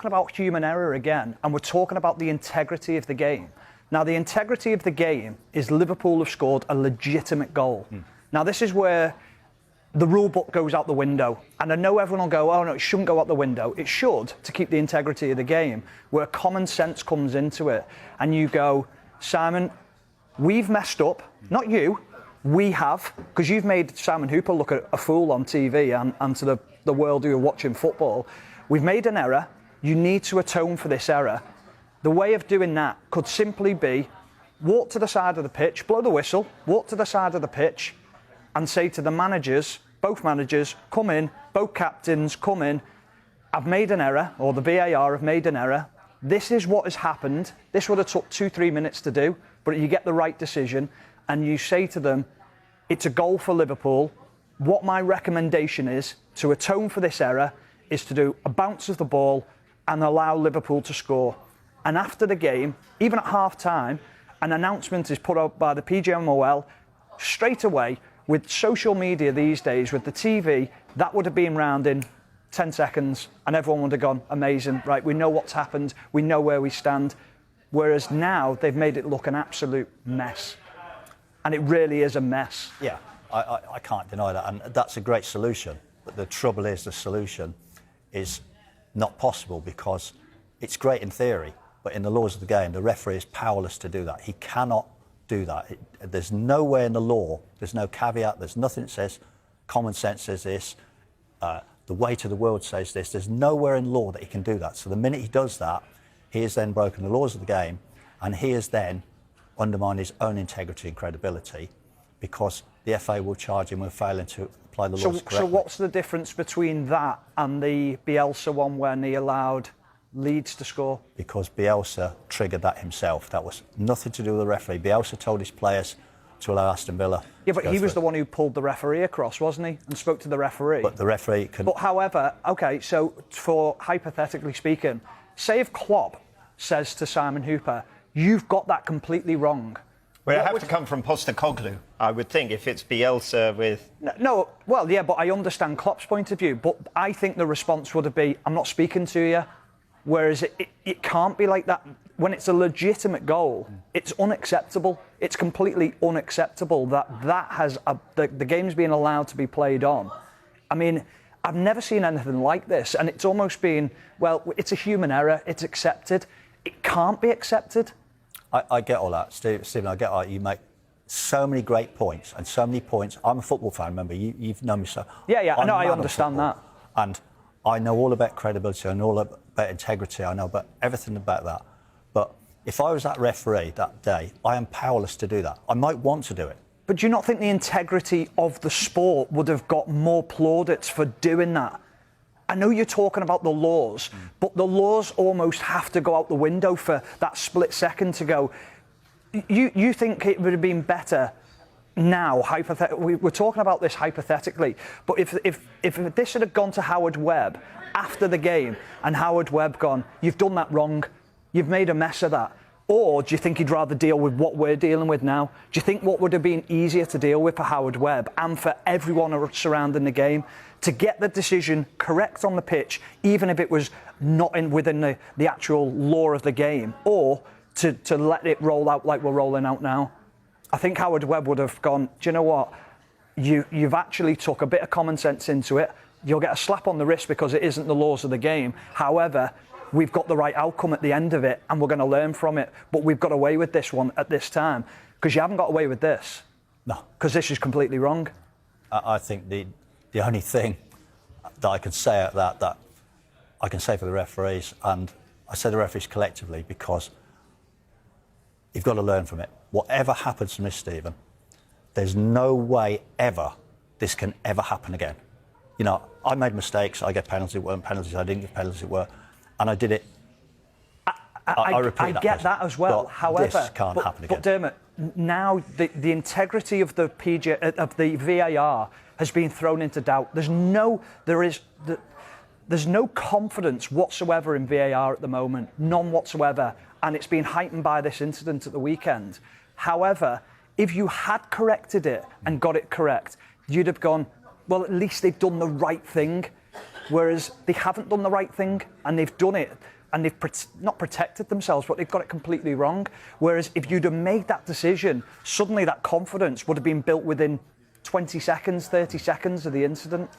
about human error again, and we're talking about the integrity of the game. Now, the integrity of the game is Liverpool have scored a legitimate goal. Now, this is where the rule book goes out the window. And I know everyone will go, oh no, it shouldn't go out the window. It should, to keep the integrity of the game, where common sense comes into it. And you go, Simon, we've messed up. Not you, we have, because you've made Simon Hooper look a fool on TV and to the world who are watching football. We've made an error. You need to atone for this error. The way of doing that could simply be walk to the side of the pitch, blow the whistle, walk to the side of the pitch and say to the managers, both managers, come in, both captains, come in. I've made an error, or the VAR have made an error. This is what has happened. This would have took 2-3 minutes to do, but you get the right decision and you say to them, it's a goal for Liverpool. What my recommendation is to atone for this error is to do a bounce of the ball and allow Liverpool to score. And after the game, even at half-time, an announcement is put out by the PGMOL straight away. With social media these days, with the TV, that would have been round in 10 seconds and everyone would have gone, amazing, right, we know what's happened, we know where we stand. Whereas now, they've made it look an absolute mess. And it really is a mess. Yeah, I can't deny that. And that's a great solution. But the trouble is the solution is not possible because it's great in theory, but in the laws of the game, the referee is powerless to do that. He cannot do that. There's nowhere in the law, there's no caveat, there's nothing that says common sense says this, the weight of the world says this. There's nowhere in law that he can do that. So the minute he does that, he has then broken the laws of the game and he has then undermined his own integrity and credibility because the FA will charge him with failing to apply the laws correctly. So what's the difference between that and the Bielsa one when he allowed Leeds to score? Because Bielsa triggered that himself. That was nothing to do with the referee. Bielsa told his players to allow Aston Villa. Yeah, but he was the one who pulled the referee across, wasn't he? And spoke to the referee. But the referee could... But however, OK, so for hypothetically speaking, say if Klopp says to Simon Hooper, you've got that completely wrong. Well, it have to come from Postecoglou, I would think, if it's Bielsa with... No, well, yeah, but I understand Klopp's point of view, but I think the response would have been, I'm not speaking to you. Whereas it can't be like that. When it's a legitimate goal, it's unacceptable. It's completely unacceptable that has the game's being allowed to be played on. I mean, I've never seen anything like this, and it's almost been, well, it's a human error, it's accepted. It can't be accepted. I get all that, Stephen, I get all that. You make so many great points, and so many points. I'm a football fan, remember, you've known me so... Yeah, I know, I understand that. And I know all about credibility, I know all about integrity, I know about everything about that. But if I was that referee that day, I am powerless to do that. I might want to do it. But do you not think the integrity of the sport would have got more plaudits for doing that? I know you're talking about the laws, but the laws almost have to go out the window for that split second to go. You think it would have been better now, we're talking about this hypothetically, but if this had gone to Howard Webb after the game and Howard Webb gone, you've done that wrong, you've made a mess of that, or do you think he'd rather deal with what we're dealing with now? Do you think what would have been easier to deal with for Howard Webb and for everyone surrounding the game to get the decision correct on the pitch, even if it was not within the actual law of the game, or to let it roll out like we're rolling out now? I think Howard Webb would have gone, do you know what? You've actually took a bit of common sense into it. You'll get a slap on the wrist because it isn't the laws of the game. However, we've got the right outcome at the end of it and we're going to learn from it. But we've got away with this one at this time because you haven't got away with this. No. Because this is completely wrong. I think the only thing that I can say at that I can say for the referees, and I say the referees collectively because you've got to learn from it. Whatever happens from this, Stephen, there's no way ever this can ever happen again. You know, I made mistakes, I get penalties, it weren't penalties, I didn't get penalties, it were, and I did it. I repeat I get that as well. However, this can't happen again. But Dermot, now the integrity of the the VAR has been thrown into doubt. There's no confidence whatsoever in VAR at the moment, none whatsoever, and it's been heightened by this incident at the weekend. However, if you had corrected it and got it correct, you'd have gone, well, at least they've done the right thing. Whereas they haven't done the right thing, and they've done it, and they've not protected themselves, but they've got it completely wrong. Whereas if you'd have made that decision, suddenly that confidence would have been built within 20 seconds, 30 seconds of the incident.